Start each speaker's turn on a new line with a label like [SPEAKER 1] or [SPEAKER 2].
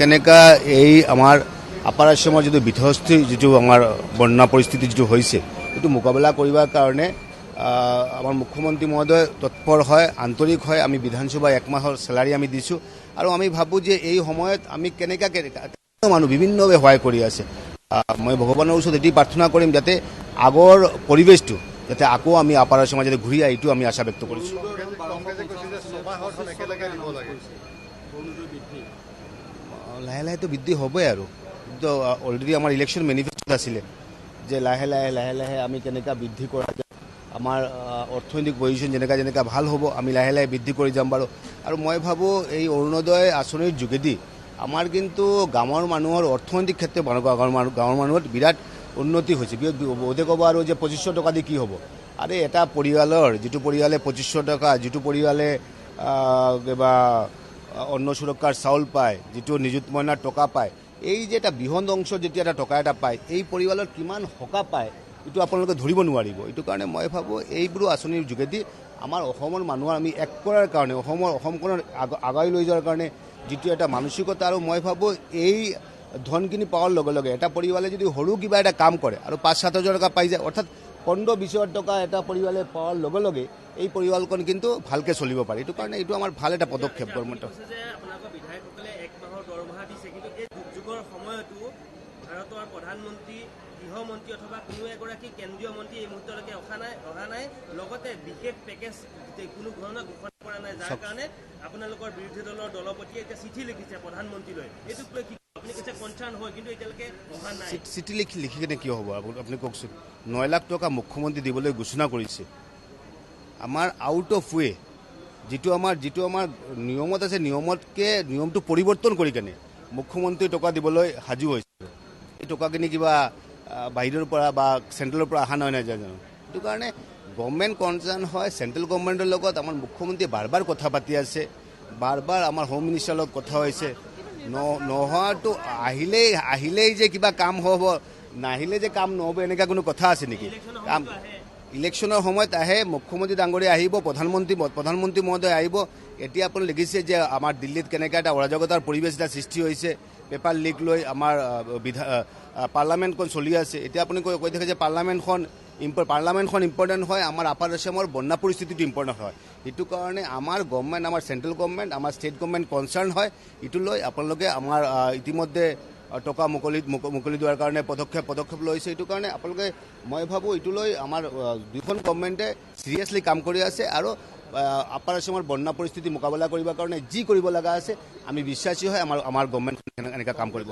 [SPEAKER 1] কেনেকা এই আমাৰ আপাৰ আসামৰ যিটো বিধ্বস্তি যিটো আমাৰ বন্যা পৰিস্থিতি যিটো হৈছে এইটো মোকাবিলা কৰিবৰ কাৰণে আমাৰ মুখ্যমন্ত্ৰী মহোদয় তৎপৰ হয়, আন্তৰিক হয়। আমি বিধানসভা এক মাহৰ চেলাৰী আমি দিছোঁ আৰু আমি ভাবোঁ যে এই সময়ত আমি কেনেকা মানুহ বিভিন্নভাৱে সহায় কৰি আছে। মই ভগৱানৰ ওচৰত এটি প্ৰাৰ্থনা কৰিম যাতে আগৰ পৰিৱেশটো যাতে আকৌ আমি আপাৰ আসামত যাতে ঘূৰি আহে, এইটো আমি আশা ব্যক্ত কৰিছোঁ। লাহে লাহেতো বৃদ্ধি হ'বই আৰু অলৰেডি আমাৰ ইলেকশ্যন মেনিফেষ্টোত আছিলে যে লাহে লাহে আমি কেনেকৈ বৃদ্ধি কৰা যায়, আমাৰ অৰ্থনৈতিক পজিশ্যন যেনেকা ভাল হ'ব আমি লাহে লাহে বৃদ্ধি কৰি যাম বাৰু। আৰু মই ভাবোঁ এই অৰুণোদয় আঁচনিৰ যোগেদি আমাৰ কিন্তু গাঁৱৰ মানুহৰ অৰ্থনৈতিক ক্ষেত্ৰত গাঁৱৰ মানুহৰ বিৰাট উন্নতি হৈছে। বহুতে ক'ব আৰু যে 2500 টকা দি কি হ'ব। আৰু এটা পৰিয়ালৰ যিটো পৰিয়ালে 2500 টকা, যিটো পৰিয়ালে কিবা অন্ন সুৰক্ষাৰ চাউল পায়, যিটো নিযুত মইনাৰ টকা পায়, এই যে এটা বৃহৎ অংশ যেতিয়া এটা টকা এটা পায়, এই পৰিয়ালত কিমান সকাহ পায় এইটো আপোনালোকে ধৰিব নোৱাৰিব। এইটো কাৰণে মই ভাবোঁ এইবোৰ আঁচনিৰ যোগেদি আমাৰ অসমৰ মানুহৰ আমি এক কৰাৰ কাৰণে অসমখনৰ আগুৱাই লৈ যোৱাৰ কাৰণে যিটো এটা মানসিকতা, আৰু মই ভাবোঁ এই ধনখিনি পোৱাৰ লগে লগে এটা পৰিয়ালে যদি সৰু কিবা এটা কাম কৰে আৰু 5-7 হাজাৰ টকা পাই যায়, অৰ্থাৎ 15-20 হাজাৰ টকা এটা পৰিয়ালে পোৱাৰ লগে লগে এই পৰিয়ালখন কিন্তু ভালকৈ চলিব পাৰে। এইটো কাৰণে এইটো আমাৰ ভাল এটা পদক্ষেপ গভৰ্ণমেণ্টৰ।
[SPEAKER 2] বিধায়কসকলে 1 মাহৰ দৰমহা দিছে, কিন্তু এই দুৰ্যোগৰ সময়তো ভাৰতৰ প্ৰধানমন্ত্ৰী, গৃহমন্ত্ৰী অথবা কোনো এগৰাকী কেন্দ্ৰীয় মন্ত্ৰী এই মুহূৰ্তলৈকে অহা নাই, লগতে বিশেষ পেকেজ কোনো ধৰণৰ ঘোষণা কৰা নাই, যাৰ কাৰণে আপোনালোকৰ বিৰোধী দলৰ দলপতিয়ে এতিয়া চিঠি লিখিছে প্ৰধানমন্ত্ৰীলৈ। এইটোক লৈ কি আপুনি কৈছে কনচাৰ্ণ হয়, কিন্তু এতিয়ালৈকে অহা নাই।
[SPEAKER 1] চিঠি লিখি কিনে কি হ'ব আপুনি কওকচোন। 9 লাখ টকা মুখ্যমন্ত্ৰী দিবলৈ ঘোষণা কৰিছে। আমাৰ আউট অফ ৱে যিটো আমাৰ নিয়মত আছে, নিয়মটো পৰিৱৰ্তন কৰি কেনে মুখ্যমন্ত্ৰী টকা দিবলৈ সাজু হৈছে। এই টকাখিনি কিবা বাহিৰৰ পৰা বা চেণ্ট্ৰেলৰ পৰা অহা নহয় জানো। সেইটো কাৰণে গভৰ্ণমেণ্ট কনচাৰ্ণ হয়। চেণ্ট্ৰেল গভৰ্ণমেণ্টৰ লগত আমাৰ মুখ্যমন্ত্ৰীয়ে বাৰ কথা পাতি আছে, বাৰ আমাৰ হোম মিনিষ্টাৰৰ লগত কথা হৈছে। নোহোৱাটো আহিলেই যে কিবা কাম হ'ব, নাহিলে যে কাম নহ'ব, এনেকুৱা কোনো কথা আছে নেকি? ইলেকশ্যনৰ সময়ত আহে, মুখ্যমন্ত্ৰী ডাঙৰীয়া আহিব, প্ৰধানমন্ত্ৰী মহোদয় আহিব। এতিয়া আপুনি দেখিছে যে আমাৰ দিল্লীত কেনেকৈ এটা অৰাজকতাৰ পৰিৱেশ এটা সৃষ্টি হৈছে, পেপাৰ লিক লৈ আমাৰ পাৰ্লামেণ্টখন চলি আছে। এতিয়া আপুনি কৈ থাকে যে পাৰ্লামেণ্টখন ইম্পৰ্টেণ্ট হয়, আমাৰ আপাৰ আসামৰ বন্যা পৰিস্থিতিটো ইম্পৰ্টেণ্ট হয়। সেইটো কাৰণে আমাৰ গভৰ্ণমেণ্ট, আমাৰ চেণ্ট্ৰেল গভৰ্ণমেণ্ট, আমাৰ ষ্টেট গভৰ্ণমেণ্ট কনচাৰ্ণ হয়। এইটো লৈ আপোনালোকে আমাৰ ইতিমধ্যে টকা মুকলি দিয়াৰ কাৰণে পদক্ষেপ লৈছে। এইটো কাৰণে আপোনালোকে মই ভাবোঁ এইটো লৈ আমাৰ দুখন গভৰ্ণমেণ্টে চিৰিয়াছলি কাম কৰি আছে, আৰু আপাৰ আসামৰ বন্যা পৰিস্থিতি মোকাবিলা কৰিবৰ কাৰণে যি কৰিব লগা আছে আমি বিশ্বাসী হয় আমাৰ গভৰ্ণমেণ্টখন এনেকুৱা কাম কৰিব।